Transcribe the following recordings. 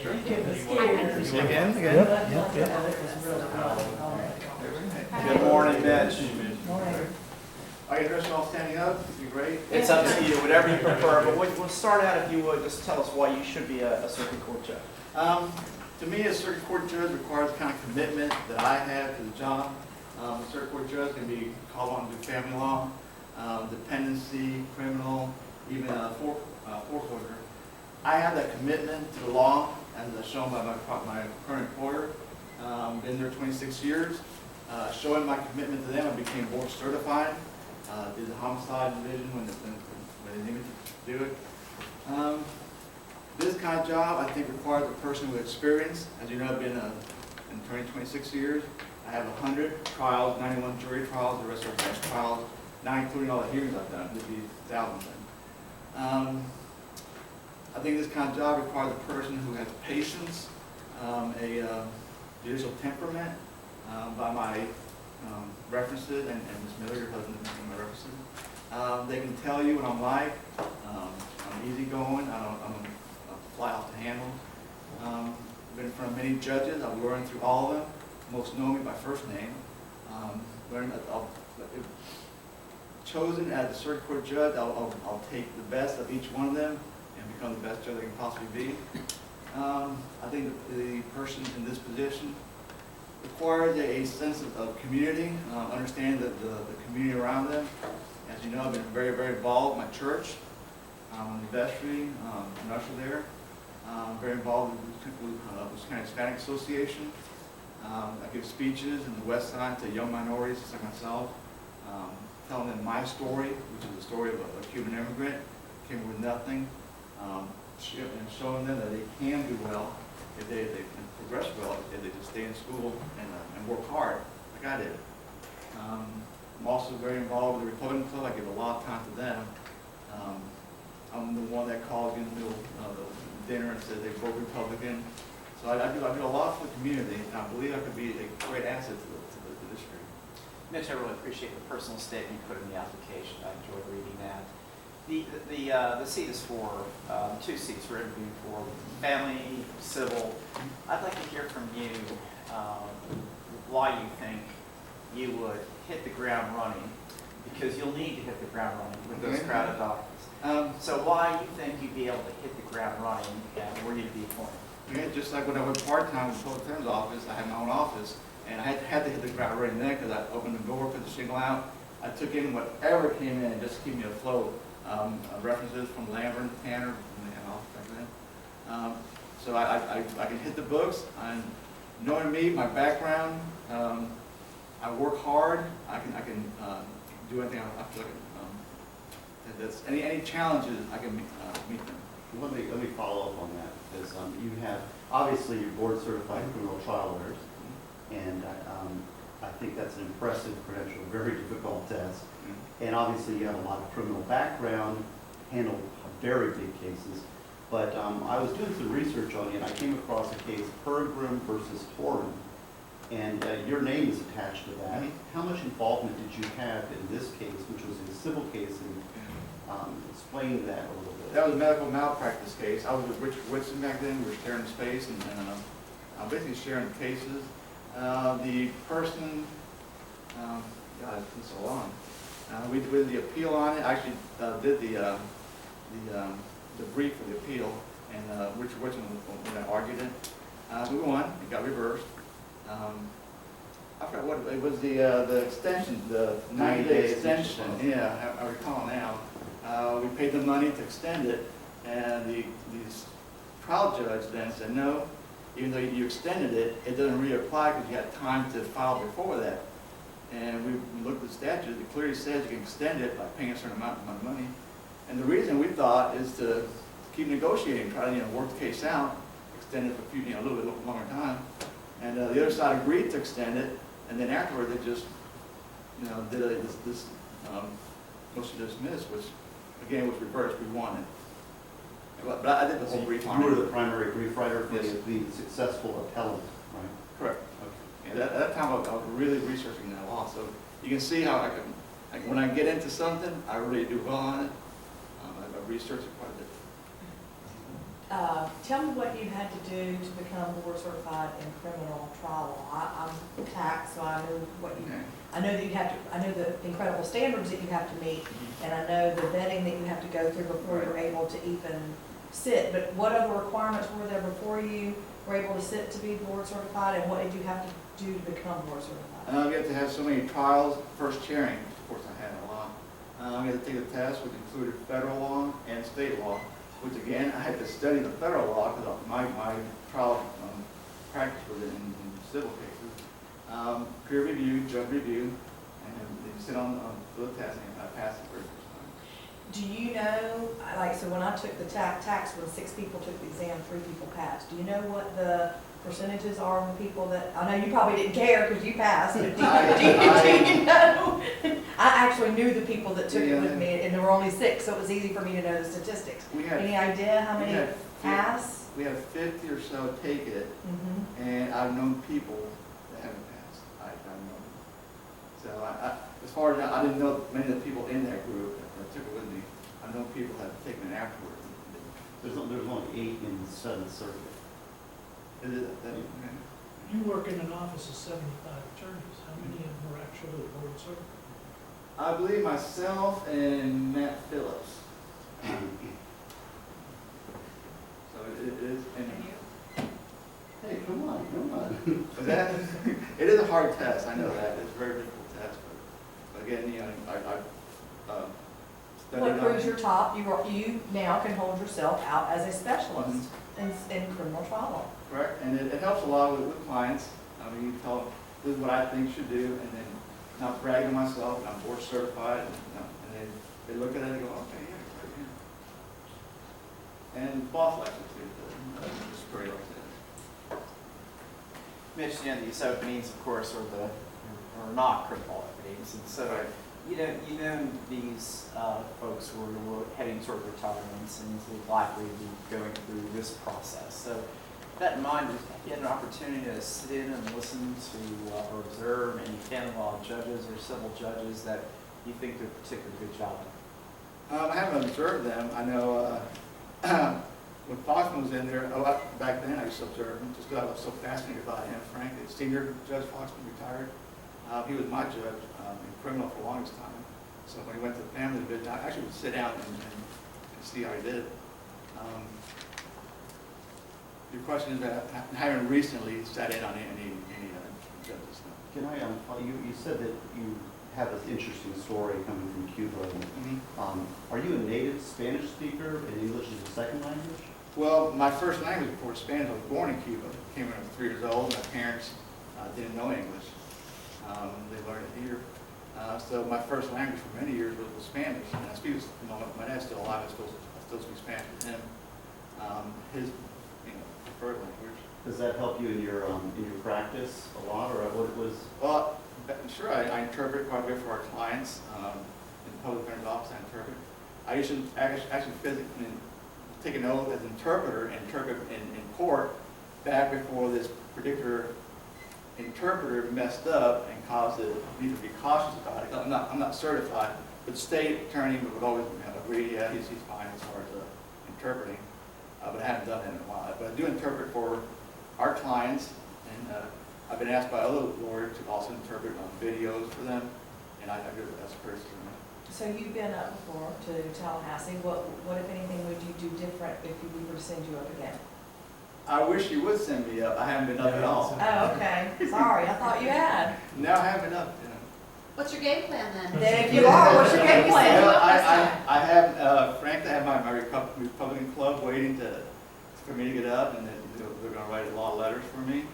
See you again? Good morning, Mitch. Are you interested in all standing up? It'd be great. It's up to you, whatever you prefer, but we'll start out, if you would, just tell us why you should be a circuit court judge. To me, a circuit court judge requires the kind of commitment that I have to the job. A circuit court judge can be called on to do family law, dependency, criminal, even foreclosure. I have that commitment to the law, as shown by my current employer. Been there 26 years. Showing my commitment to them, I became board certified. Did the homicide division when they needed to do it. This kind of job, I think, requires a person with experience. As you know, I've been an attorney 26 years. I have 100 trials, 91 jury trials, the rest are bench trials, not including all the hearings I've done. There'd be thousands of them. I think this kind of job requires a person who has patience, a judicial temperament, by my references, and Ms. Miller, your husband, is my references. They can tell you what I'm like. I'm easygoing. I'm a fly off the handle. Been in front of many judges. I've learned through all of them. Most know me by first name. Chosen as a circuit court judge, I'll take the best of each one of them and become the best judge I can possibly be. I think the person in this position requires a sense of community, understanding the community around them. As you know, I've been very, very involved in my church. I'm in the vestry, an usher there. Very involved with the County Hispanic Association. I give speeches in the West Side to young minorities, just like myself, telling them my story, which is the story of a Cuban immigrant, came with nothing, and showing them that they can do well if they can progress well if they just stay in school and work hard, like I did. I'm also very involved with the Republican Club. I give a lot of time to them. I'm the one that calls you in the middle of the dinner and says they vote Republican. So I do a lot for the community, and I believe I could be a great asset to the district. Mitch, I really appreciate the personal statement you put in the application. I enjoyed reading that. The seat is for, 2 seats we're interviewing for, family, civil. I'd like to hear from you why you think you would hit the ground running, because you'll need to hit the ground running with those crowded dockets. So why you think you'd be able to hit the ground running and where you'd be appointed? Yeah, just like when I went part-time in the public defender's office, I had my own office, and I had to hit the ground running then because I opened the door, put the shingle out. I took in whatever came in just to keep me afloat. References from Lambert, Tanner, and they had office back then. So I can hit the books. Knowing me, my background, I work hard. I can do anything I feel like. That's any challenges I can meet them. Let me follow up on that, because you have, obviously, you're board certified criminal trial lawyers, and I think that's an impressive credential, very difficult test. And obviously you have a lot of criminal background, handled very big cases. But I was doing some research on you, and I came across a case, Pergram versus Torren, and your name is attached to that. How much involvement did you have in this case, which was a civil case, and explain that a little bit? That was a medical malpractice case. I was with Richard Whitson back then. We were sharing space, and I'm basically sharing the cases. The person, God, it's been so long. We did the appeal on it. I actually did the brief for the appeal, and Richard Whitson when I argued it. We won. It got reversed. I forgot what it was. The extension, the 90-day extension. Yeah, I recall now. We paid the money to extend it, and the trial judge then said, no, even though you extended it, it doesn't reapply because you had time to file before that. And we looked at the statute. It clearly says you can extend it by paying a certain amount of money. And the reason we thought is to keep negotiating, try to work the case out, extend it for a little bit longer time. And the other side agreed to extend it, and then afterward they just did this motion to dismiss, which again was reversed. We won it. But I did the whole brief on it. You were the primary brief writer for the successful appellant, right? Correct. Okay. At that time, I was really researching that law, so you can see how when I get into something, I really do well on it. I research it quite a bit. Tell me what you had to do to become board certified in criminal trial law. I'm tax, so I know what you, Okay. I know that you have to, I know the incredible standards that you have to meet, and I know the vetting that you have to go through before you're able to even sit. But what other requirements were there before you were able to sit to be board certified, and what did you have to do to become board certified? You have to have so many trials, first chairing, of course I had a lot. You had to take a test which included federal law and state law, which again, I had to study the federal law because my trial practice was in civil cases. Peer review, judge review, and then you sit on for the test and I passed the first time. Do you know, like, so when I took the tax, when 6 people took the exam, 3 people passed, do you know what the percentages are of the people that, I know you probably didn't care because you passed, but do you know? I actually knew the people that took it with me, and there were only 6, so it was easy for me to know the statistics. Any idea how many pass? We had 50 or so take it, and I've known people that haven't passed. I've known. So as far as I didn't know many of the people in that group that took it with me. I know people have taken it afterwards. There's only 8 in the 7th Circuit. Is it that? You work in an office of 75 attorneys. How many of them are actually board certified? I believe myself and Matt Phillips. So it is. And Hey, come on. is that? It is a hard test. I know that. It's a very difficult test. But again, you know, I studied What on proves it. you're top, you now can hold yourself out as a specialist in criminal trial law. Correct, and it helps a lot with clients. I mean, you tell them, this is what I think you should do, and then not bragging on myself, and I'm board certified, and then they look at it and go, okay, yeah, great, yeah. And boss likes it too, it's pretty like that. Mitch, you know, these openings, of course, are not criminal openings, and so, you know these folks who are heading toward retirements and is likely to be going through this process. So, with that in mind, if you had an opportunity to sit in and listen to or observe any canon law judges or civil judges that you think do a particularly good job? I haven't observed them. I know when Foxman was in there, back then I used to observe him just because I was so fascinated by him, frankly. Senior Judge Foxman retired. He was my judge in criminal for the longest time. So when he went to the family division, I actually would sit down and see how he did. Your question is that I haven't recently sat in on any judges. Can I, you said that you have this interesting story coming from Cuba. Are you a native Spanish speaker and English is a second language? Well, my first language before Spanish, I was born in Cuba. Came when I was 3 years old. My parents didn't know English. They learned it here. So my first language for many years was Spanish. And I speak, my dad's still alive. I still speak Spanish with him. His preferred language. Does that help you in your practice a lot, or what it was? Well, sure. I interpret quite a bit for our clients. In the public defender's office, I interpret. I used to actually physically take an oath as interpreter and interpret in court back before this particular interpreter messed up and caused it. You need to be cautious about it. I'm not certified, but the state attorney would always agree, yeah, he's fine as far as interpreting. But I haven't done it in a while. But I do interpret for our clients, and I've been asked by other lawyers to also interpret on videos for them, and I do it as a person. So you've been up before to Tallahassee. What if anything, would you do different if we were to send you up again? I wish you would send me up. I haven't been up at all. Oh, okay. Sorry, I thought you had. No, I haven't been up. What's your game plan then? Then if you are, what's your game plan? Well, I have, frankly, I have my Republican club waiting for me to get up, and then they're going to write a lot of letters for me.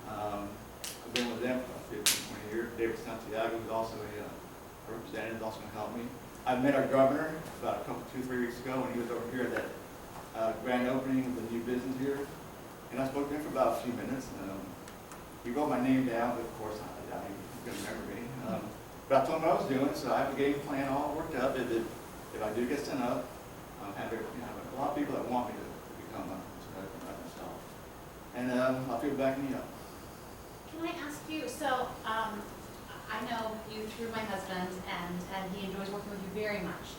I've been with them for 15, 20 years. David Santiago is also a representative, also going to help me. I met our governor about 2-3 weeks ago when he was over here at that grand opening of the new business here. And I spoke to him for about a few minutes. He wrote my name down, but of course, he couldn't remember me. But I told him what I was doing, so I have a game plan all worked up. If I do get sent up, I have a lot of people that want me to become a judge myself. And I'll feel backing me up. Can I ask you, so I know you through my husband, and he enjoys working with you very much.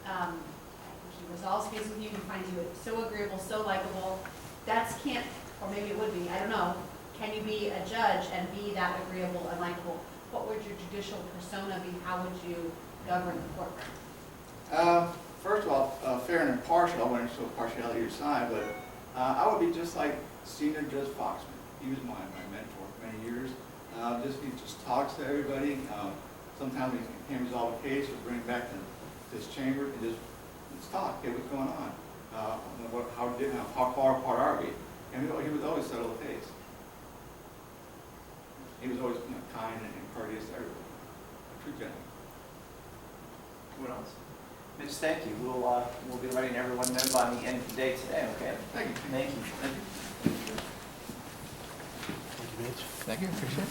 He he resolves cases with you, he finds you so agreeable, so likable, that's can't, or maybe it would be, I don't know, can you be a judge and be that agreeable and likable? What would your judicial persona be? How would you govern the courtroom? First of all, fair and impartial, I wouldn't show partiality to your side, but I would be just like Senior Judge Foxman. He was my mentor for many years. He just talks to everybody. Sometimes he can't resolve a case or bring it back to this chamber and just talk. Hey, what's going on? How far apart are we? And he would always settle the case. He was always kind and courteous to everybody. A true gentleman. What else? Mitch, thank you. We'll be letting everyone know by the end of the day today, okay? Thank you. Thank you. Thank you, appreciate it.